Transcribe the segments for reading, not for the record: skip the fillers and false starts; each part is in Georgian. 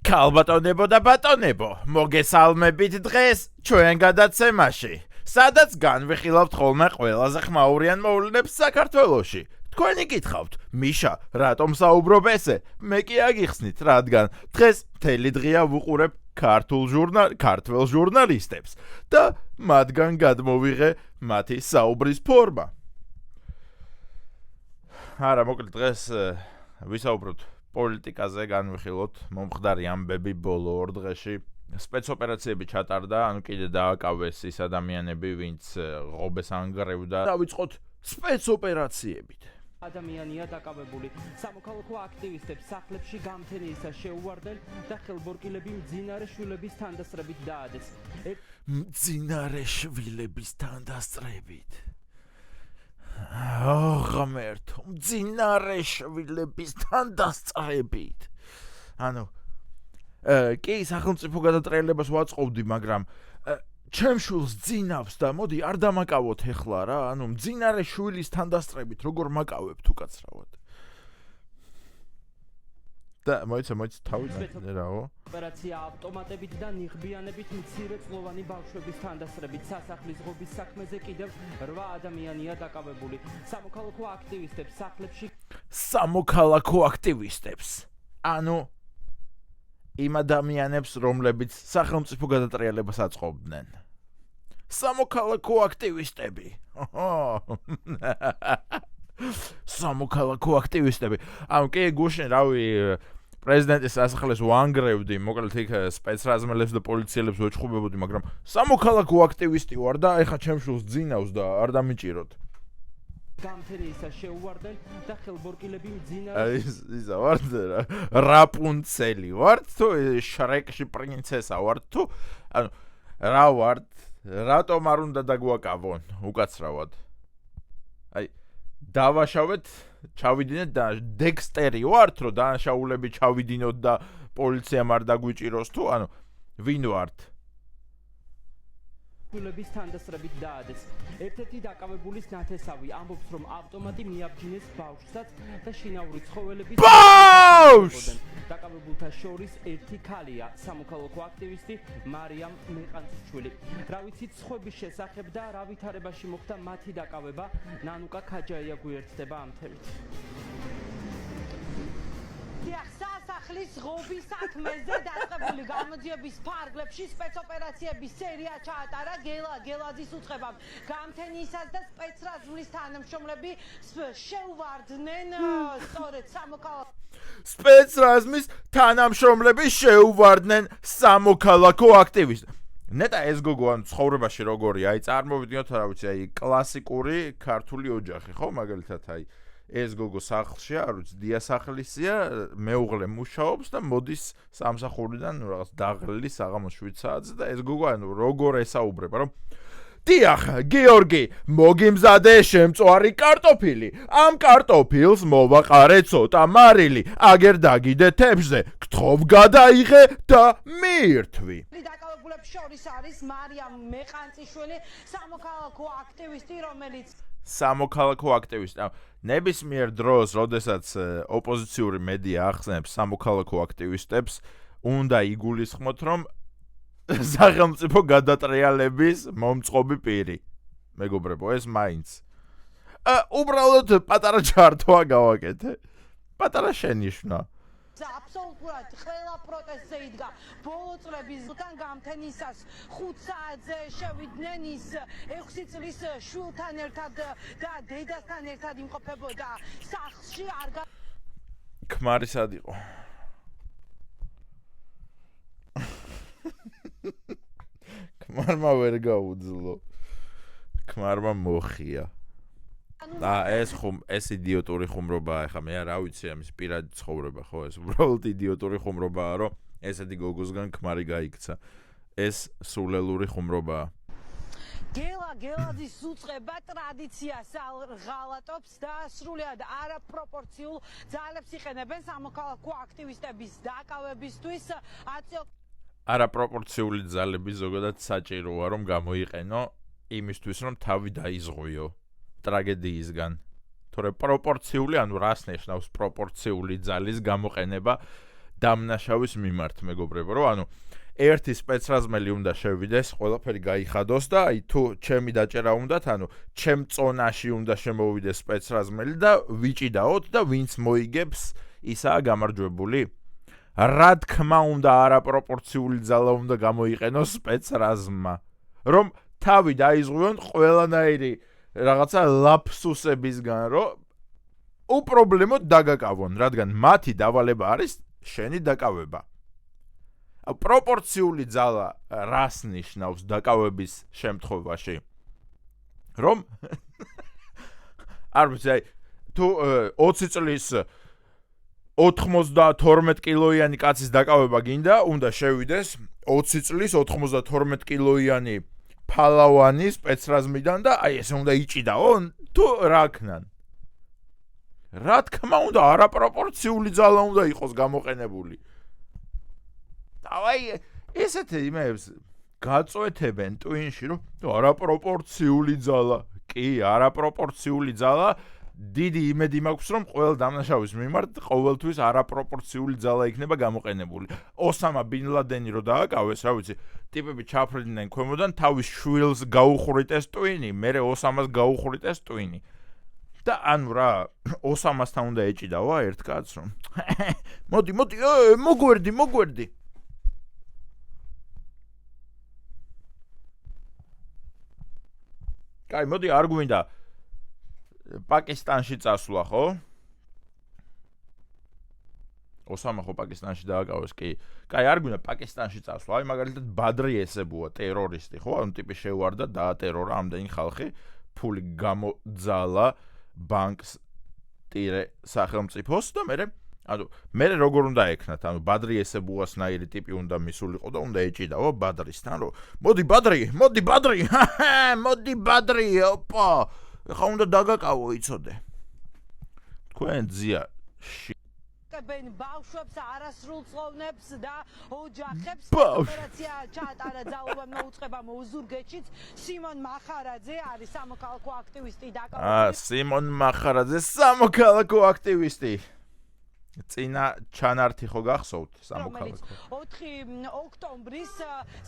ქალბატონებო და ბატონებო, მოგესალმებით დღეს ჩვენ გადაცემაში, სადაც განვიხილავთ ხოლმე ყველაზე ხმაურიან მოვლენებს საქართველოში. თქვენი გითხავთ, მიშა, რატომ საუბრობ ესე? მე კი აგიხსნით, რადგან დღეს მთელი დღეა ვუყურებ ქართველ ჟურნალისტებს და მათგან გადმოვიღე მათი საუბრის ფორმა. არა, მოკლედ დღეს ვისაუბროთ პოლიტიკაზე, განვიხილოთ მომხდარი ამბები ბოლო ორ დღეში. სპეცოპერაციები ჩატარდა, ანუ კიდე დააკავეს ის ადამიანები, ვინც ღობეს ანგრევდა. დავიწყოთ სპეცოპერაციებით. ადამიანია დაკავებული. სამოქალაქო აქტივისტებს სახლებში გამთენიისას შეუვარდნენ და ხელბორკილები მძინარე შვილების თანდასწრებით დაადეს. მძინარე შვილების თანდასწრებით. ღმერთო, მძინარე შვილების თანდასწრებით. ანუ კი სახელმწიფო გადატრიალებას ვაწყობდი, მაგრამ ჩემ შვილს ძინავს და მოდი არ დამაკავოთ ეხლა რა, ანუ მძინარე შვილის თანდასწრებით როგორ მაკავებთ უკაცრავად. და მოიცა თავი რაო? ოპერაცია ავტომატებით და ნიღბიანებით მცირეწლოვანი ბავშვების თანდასწრებით სასახლის ღობის საქმეზე კიდევ 8 ადამიანია დაკავებული. სამოქალაქო აქტივისტებს. ანუ იმ ადამიანებს, რომლებიც სახელმწიფო გადატრიალებას აწყობდნენ. სამოქალაქო აქტივისტები. სამოქალაქო აქტივისტები. ანუ კი გუშინ რავი პრეზიდენტის სასახლეს ვანგრევდი, მოკლედ იქ სპეცრაზმელებს და პოლიციელებს ვეჩხუბებოდი, მაგრამ სამოქალაქო აქტივისტი ვარ და ეხა ჩემ შვილს ძინავს და არ დამიჭიროთ. გამთენიისას შეუვარდნენ და ხელბორკილები მძინარე ისა ვართ რაპუნცელი ვართ თუ შრეკში პრინცესა ვართ თუ ანუ რა ვართ რატომ არ უნდა დაგვაკავონ უკაცრავად აი დავაშავეთ ჩავიდინეთ და დექსტერი ვართ რომ დანაშაულები ჩავიდინოთ და პოლიციამ არ დაგვიჭიროს თუ ანუ ვინ ვართ შვილების თანდასწრებით დაადეს. ერთ-ერთი დაკავებულის ნათესავი ამბობს, რომ ავტომატი მიაბჯინეს ბავშვსაც და შინაური ცხოველების ბავშვს დაკავებულთა შორის ერთი ქალია, სამოქალაქო აქტივისტი მარიამ მეყანწიშვილი. რა ვიცით სხვების შესახებ და რა ვითარებაში მოხდა მათი დაკავება, ნანუკა ქაჯაია გვიერთდება ამ თემით. სახლის ღობის საქმეზე დაწყებული გამოძიების ფარგლებში სპეცოპერაციების სერია ჩაატარა გელაძის უწყებამ. გამთენიისას და სპეცრაზმლის თანამშრომლები შეუვარდნენ სწორედ სამოქალაქო სპეცრაზმის თანამშრომლები შეუვარდნენ სამოქალაქო აქტივისტებს. ნეტა ეს გოგო ან ცხოვრებაში როგორია, აი წარმოვიდგინოთ რა ვიცი, აი კლასიკური ქართული ოჯახი, ხო, მაგალითად აი ეს გოგო სახლშია, არ ვიცი, დიასახლისია, მეუღლე მუშაობს და მოდის სამსახურიდან რაღაც დაღლილი საღამოს 7 საათზე და ეს გოგო ანუ როგორ ესაუბრება, რომ დიახ, გიორგი, მოგიმზადე შემწვარი კარტოფილი. ამ კარტოფილს მოვაყარე ცოტა მარილი, აგერ დაგიდე თევზზე, გთხოვ გადაიღე და მიირთვი. დაკავებულებს შორის არის მარიამ მეყანწიშვილი, სამოქალაქო აქტივისტი, რომელიც სამოქალაქო აქტივისტი. ნებისმიერ დროს, როდესაც ოპოზიციური მედია ახსენებს სამოქალაქო აქტივისტებს, უნდა იგულისხმოთ, რომ სახელმწიფო გადატრიალების მომწყობი პირი. მეგობრებო, ეს მაინც. უბრალოდ პატარა ჩართვა გავაკეთე. პატარა შენიშვნა. აბსოლუტურად ყველა პროტესტზე იდგა. ბოლო წლების თან გამთენიისას 5 საათზე შევიდნენ ის 6 წლის შვილთან ერთად და დედასთან ერთად იმყოფებოდა სახლში არ ქმარისად იყო. ქმარმა ვერ გაუძლო. ქმარმა მოხია. ეს იდიოტური ხუმრობაა, ეხლა მე რა ვიცი ამის პირადი ცხოვრება, ხო, ეს უბრალოდ იდიოტური ხუმრობაა, რომ ესეთი გოგოსგან ქმარი გაიქცა. ეს სულელური ხუმრობაა. გელაძის უწყება ტრადიციას ღალატობს და სრულიად არაპროპორციულ ძალებს იყენებენ სამოქალაქო აქტივისტების დაკავებისთვის. არაპროპორციული ძალები ზოგადად საჭიროა, რომ გამოიყენო იმისთვის, რომ თავი დაიზღვიო ტრაგედიისგან. თორე პროპორციული, ანუ რას ნიშნავს პროპორციული ძალის გამოყენება დამნაშავის მიმართ მეგობრებო, რომ ანუ ერთი სპეცრაზმელი უნდა შევიდეს, ყველაფერი გაიხადოს და აი თუ ჩემი დაჭერა უნდათ, ანუ ჩემ წონაში უნდა შემოვიდეს სპეცრაზმელი და ვიჭიდაოთ და ვინც მოიგებს, ისაა გამარჯვებული. რა თქმა უნდა, არაპროპორციული ძალა უნდა გამოიყენოს სპეცრაზმმა, რომ თავი დაიზღვიონ ყველანაირი რაღაცა ლაფსუსებისგან, რომ უპრობლემოდ დაგაკავონ, რადგან მათი დავალება არის შენი დაკავება. პროპორციული ძალა რას ნიშნავს დაკავების შემთხვევაში? რომ არ ვიცი, აი თუ 20 წლის 92 კილოიანი კაცის დაკავება გინდა, უნდა შევიდეს 20 წლის 92 კილოიანი ფალავანი სპეცრაზმიდან და აი ესე უნდა იჭიდაო, თუ რა ქნან? რა თქმა უნდა, არაპროპორციული ძალა უნდა იყოს გამოყენებული. დავაი ესეთი იმებს გაწვეთებენ ტვინში, რომ არაპროპორციული ძალა, კი, არაპროპორციული ძალა, დიდი იმედი მაქვს, რომ ყოველ დამნაშავის მიმართ ყოველთვის არაპროპორციული ძალა იქნება გამოყენებული. ოსამა ბინ ლადენი რო დააკავეს, რა ვიცი, ტიპები ჩაფრიდნენ ქვემოდან, თავის შვილს გაუხრიტეს ტვინი, მერე ოსამას გაუხრიტეს ტვინი. და ანუ რა, ოსამასთან უნდა ეჭიდავა ერთ კაცს, რომ მოდი, მოგვერდი. კაი, მოდი, არ გვინდა პაკისტანში წასვლა, ხო? ოსამა ხო პაკისტანში დააკავეს, კი. კაი, არ გვინდა პაკისტანში წასვლა. აი, მაგალითად, ბადრი ესებუა, ტერორისტი, ხო? ანუ ტიპი შევარდა, დაატერორა ამდენი ხალხი, ფული გამოძალა ბანკს ტირე სახელმწიფოს და მე როგორ უნდა ექნათ, ანუ ბადრი ესებუასნაირი ტიპი უნდა მისულიყო და უნდა ეჭიდაო ბადრისთან, რომ მოდი ბადრი, ოპა, ხა უნდა დაგაკავო, იცოდე. თქვენ ძია ბენ ბავშვებს არასრულ წლოვნებს და ოჯახებს ოპერაცია ჩაატარა ძალობამ მოუწყება ოზურგეთშიც. სიმონ მახარაძე არის სამოქალაქო აქტივისტი დაკავებული. სიმონ მახარაძე სამოქალაქო აქტივისტი. წინა ჩანართი ხო გახსოვთ სამოქალაქო? 4 ოქტომბრის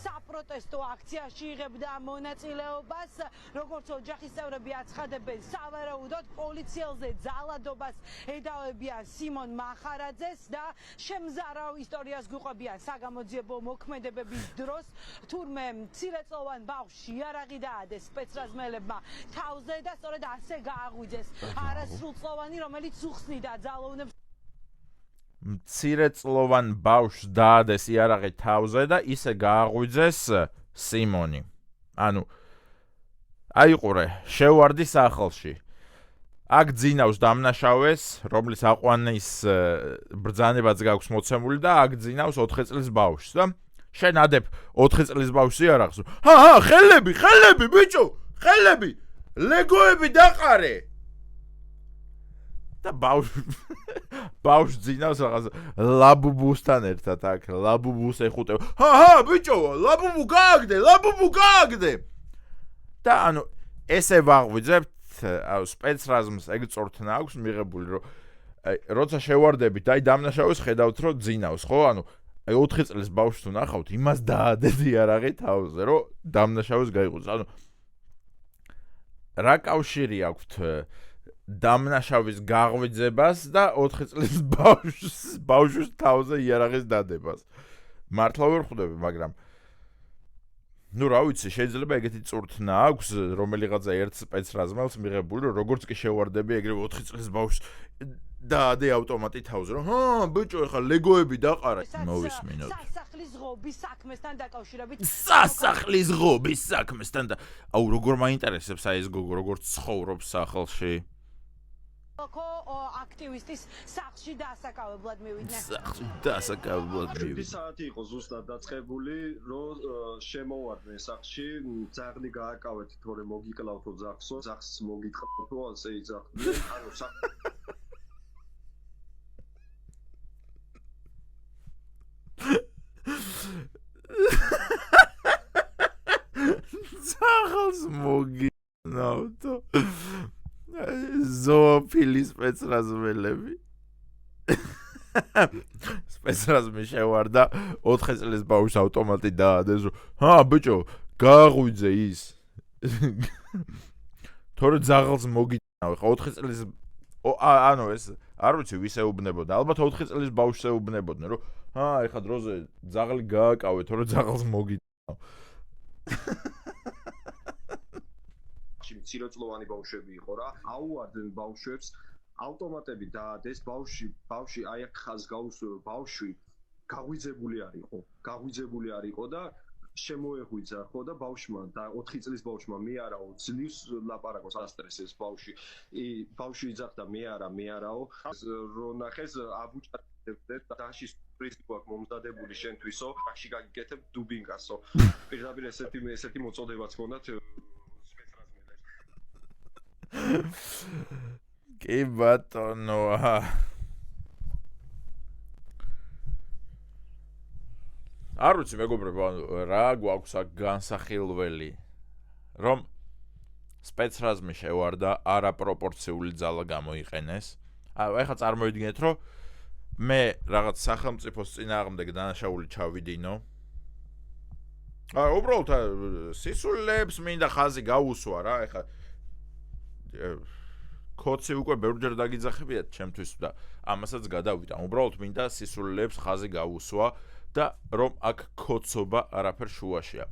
საპროტესტო აქციაში იღებდა მონაწილეობას, როგორც ოჯახის წევრები აცხადებენ, სავარაუდოდ პოლიციელზე ძალადობას ედავებიან სიმონ მახარაძეს და შემზარავ ისტორიას გვიყვებიან საგამოძიებო მოქმედებების დროს, თურმე მცირეწლოვან ბავშვს იარაღი დაადეს სპეცრაზმელებმა თავზე და სწორედ ასე გააღვიძეს არასრულწლოვანი, რომელიც უხსნიდა ძალოვნებს. მცირეწლოვან ბავშვს დაადეს იარაღი თავზე და ისე გააღვიძეს სიმონი. ანუ აიყურე, შევარდი სახლში. აქ ძინავს დამნაშავეს, რომლის აყვანის ბრძანებაც გაქვს მოცემული და აქ ძინავს 4 წლის ბავშვს და შენ ადებ 4 წლის ბავშვს იარაღს. ხელები, ბიჭო, ხელები, ლეგოები დაყარე. და ბავშვს ძინავს რაღაც ლაბუბუსთან ერთად აქ, ლაბუბუს ეხუტება. ბიჭო, ლაბუბუ გააგდე. და ანუ ესე ვაღვიძებთ, სპეცრაზმს ეგ წორთნა აქვს მიღებული, რომ როცა შევარდებით, აი დამნაშავეს ხედავთ, რომ ძინავს, ხო? ანუ აი 4 წლის ბავშვს თუ ნახავთ, იმას დაადეთ იარაღი თავზე, რომ დამნაშავეს გაიღვიძოს. ანუ რა კავშირი აქვთ დამნაშავის გაღვიძებას და 4 წლის ბავშვის თავზე იარაღის დადებას. მართლა ვერ ხვდები, მაგრამ ნუ რა ვიცი, შეიძლება ეგეთი წურთნა აქვს, რომელიღაცა ერთ სპეცრაზმელს მიღებული, რომ როგორც კი შევარდები, ეგრევე 4 წლის ბავშვს დაადე ავტომატი თავზე, რომ ბიჭო, ეხლა ლეგოები დაყარა. მოვისმინოთ. სასახლის ღობის საქმესთან დაკავშირებით. სასახლის ღობის საქმესთან და აუ როგორ მაინტერესებს აი ეს გოგო, როგორ ცხოვრობს სახლში. აქტივისტის სახლში დასაკავებლად მივიდნენ. ერთი საათი იყო ზუსტად დაწყებული, რომ შემოვარდნენ სახლში, ძაღლი გააკავეთ, თორე მოგიკლავთ ოძახსო, ძაღლს მოგიტყავთო, ასე იძახდნენ, ანუ ძაღლს მოგიტყავთო. ზოოფილის სპეცრაზმელები. სპეცრაზმი შევარდა 4 წლის ბავშვს ავტომატი დაადეს რომ ბიჭო გააღვიძე ის თორე ძაღლს მოგიტანავ ხა 4 წლის ანუ ეს არ ვიცი ვის ეუბნებოდა ალბათ 4 წლის ბავშვს ეუბნებოდნენ რომ ეხა დროზე ძაღლი გააკავე თორე ძაღლს მოგიტანავ მცირეწლოვანი ბავშვები იყო რა აუარდნენ ბავშვებს ავტომატები დაადეს ბავშვი აი აქ ხაზს გაუსვევ ბავშვი გაღვიძებული არ იყო და შემოეღვიძა ხო და ბავშვმა და 4 წლის ბავშვმა მე არაო ძლივს ლაპარაკობს ასტრესებს ბავშვი იძახდა მე არაო რო ნახეს აბუჭარებდეთ დაში სურპრიზი გვაქვს მომზადებული შენთვისო აქში გაგიკეთებ დუბინკასო პირდაპირ ესეთი მოწოდებაც ჰქონდათ კი ბატონო არ ვიცი მეგობრებო რა გვაქვს აქ განსახილველი რომ სპეცრაზმი შევარდა არაპროპორციული ძალა გამოიყენეს ეხლა წარმოვიდგინეთ რომ მე რაღაც სახელმწიფოს წინააღმდეგ დანაშაული ჩავიდინო უბრალოდ სისულელებს მინდა ხაზი გაუსვა რა ეხლა კოცი უკვე ბევრჯერ დაგიძახებიათ ჩემთვის და ამასაც გადავიდა უბრალოდ მინდა სისულელებს ხაზი გაუსვა და რომ აქ კოცობა არაფერ შუაშია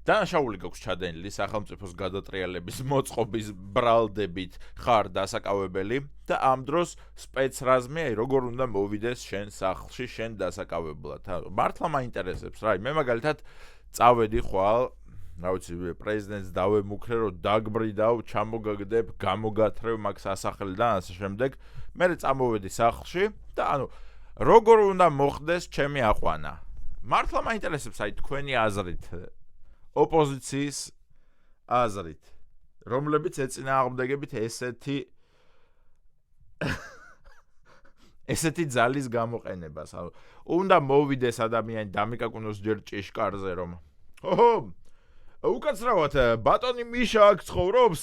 დანაშაული გაქვს ჩადენილი სახელმწიფოს გადატრიალების მოწყობის ბრალდებით ხარ დასაკავებელი და ამ დროს სპეცრაზმი როგორ უნდა მოვიდეს შენ სახლში შენ დასაკავებლად მართლა მაინტერესებს რა მე მაგალითად წავედი ხვალ რა ვიცი პრეზიდენტს დავემუქრე რომ დაგბრიდავ ჩამოგაგდებ გამოგათრევ მაგ სასახლიდან და ასე შემდეგ მე წამოვედი სახლში და ანუ როგორ უნდა მოხდეს ჩემი აყვანა მართლა მაინტერესებს აი თქვენი აზრით ოპოზიციის აზრით რომლებიც ეწინააღმდეგებით ესეთი ძალის გამოყენებას უნდა მოვიდეს ადამიანი დამიკაკუნოს ჯერ ჭიშკარზე რომ უკაცრავად ბატონი მიშა აქ ცხოვრობს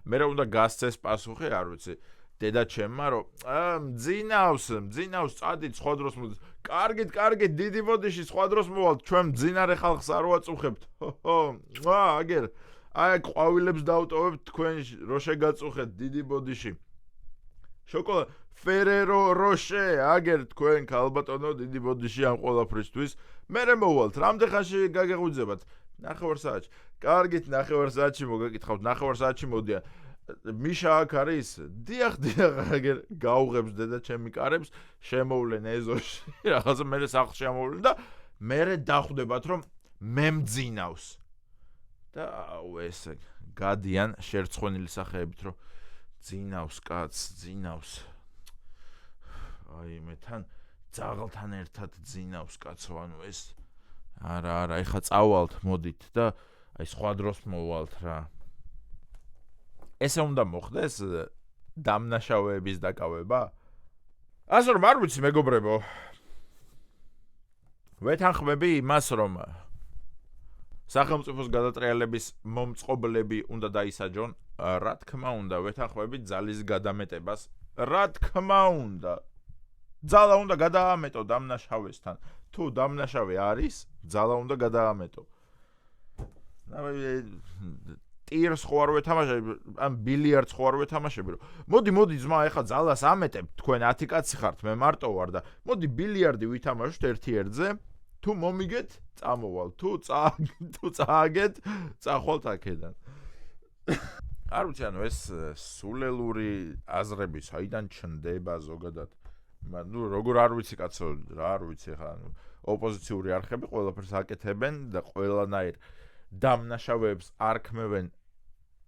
მე რა უნდა გასცეს პასუხი არ ვიცი დედა ჩემმა რომ მძინავს წადით სხვა დროს მოდის კარგით დიდი ბოდიში სხვა დროს მოვალთ ჩვენ მძინარე ხალხს არ ვაწუხებთ აგერ აი ყვავილებს დავტოვებთ თქვენ რო შეგაწუხეთ დიდი ბოდიში შოკოლად ფერერო როშე აგერ თქვენ ქალბატონო დიდი ბოდიში ამ ყველაფრისთვის მე მოვალთ რამდენ ხანში გაგეღვიძებათ 9 საათში კარგით 9 საათში მოგაკითხავთ 9 საათში მოდიან მიშა აქ არის დიახ აგერ გაუღებს დედა ჩემი კარებს შემოვლენ ეზოში რაღაცა მე სახლში ამოვლენ და მე დახვდებათ რომ მე მძინავს და ესე გადიან შერცხვენილი სახეებით რომ ძინავს კაც ძინავს აი მე თან ძაღლთან ერთად ძინავს კაცო ანუ ეს არა ეხა წავალთ მოდით და აი სხვა დროს მოვალთ რა ესე უნდა მოხდეს დამნაშავეების დაკავება? ასე რომ არ ვიცი მეგობრებო. ვეთანხმები იმას რომ სახელმწიფოს გადატრიალების მომწყობლები უნდა დაისაჯონ, რა თქმა უნდა, ვეთანხმები ძალის გადამეტებას, რა თქმა უნდა. ძალა უნდა გადაამეტო დამნაშავესთან. თუ დამნაშავე არის, ძალა უნდა გადაამეტო. ტირს ხო არ ვეთამაშები, ან ბილიარდს ხო არ ვეთამაშები, რომ მოდი ძმა, ეხა ძალას ამეტებ, თქვენ 10 კაცი ხართ, მე მარტო ვარ და მოდი ბილიარდი ვითამაშოთ ერთ-ერთზე, თუ მომიგეთ, წამოვალ, თუ წააგეთ, წახვალთ აქედან. არ ვიცი, ანუ ეს სულელური აზრები საიდან ჩნდება ზოგადად. ნუ როგორ არ ვიცი კაცო, რა არ ვიცი ხა, ანუ ოპოზიციური არხები ყველაფერს აკეთებენ და ყველანაირ დამნაშავეებს არქმევენ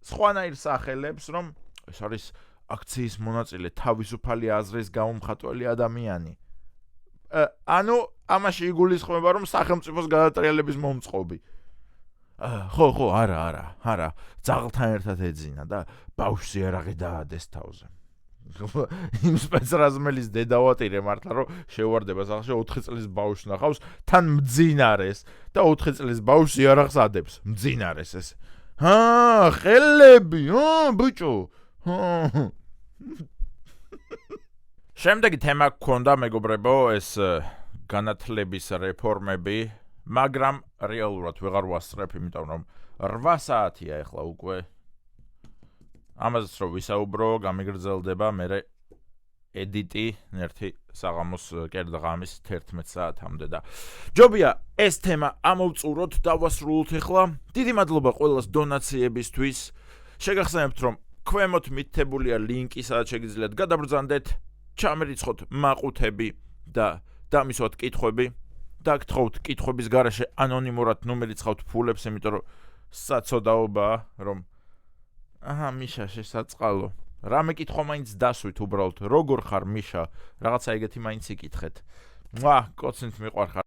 სხვანაირ სახელებს, რომ ეს არის აქციის მონაწილე, თავისუფალი აზრის გამომხატველი ადამიანი. ანუ ამაში იგულისხმება, რომ სახელმწიფოს გადატრიალების მომწყობი. ხო, არა. ძაღლთან ერთად ეძინა და ბავშვს იარაღი დაადეს თავზე. იმ სპეცრაზმელის დედა ვატირე მართლა რომ შევარდება სახლში 4 წლის ბავშვს ნახავს თან მძინარეს და 4 წლის ბავშვს იარაღს ადებს მძინარეს ეს ხელები ბიჭო შემდეგი თემა გქონდა მეგობრებო, ეს განათლების რეფორმები, მაგრამ რეალურად ვეღარ ვასწრებ, იმიტომ რომ 8 საათია ახლა უკვე. ამაზეც რომ ვისაუბრო, გამიგრძელდება მე ედიტი ერთი საღამოს კერდა ღამის 11 საათამდე და ჯობია ეს თემა ამოვწუროთ, დავასრულოთ ახლა. დიდი მადლობა ყველას დონაციებისთვის. შეგახსენებთ რომ ქვემოთ მითითებულია ლინკი, სადაც შეგიძლიათ გადაბრძანდეთ, ჩამერიცხოთ მაყუთები და დამისვათ კითხვები. დაგთხოვთ კითხვების გარეშე ანონიმურად ნუ მერიცხავთ ფულებს, იმიტომ რომ საწოდაობაა, რომ მიშა შესაწყალო. რამე კითხვა მაინც დასვით უბრალოდ. როგორ ხარ მიშა? რაღაცა ეგეთი მაინც იკითხეთ. კოცნით მიყვარხარ.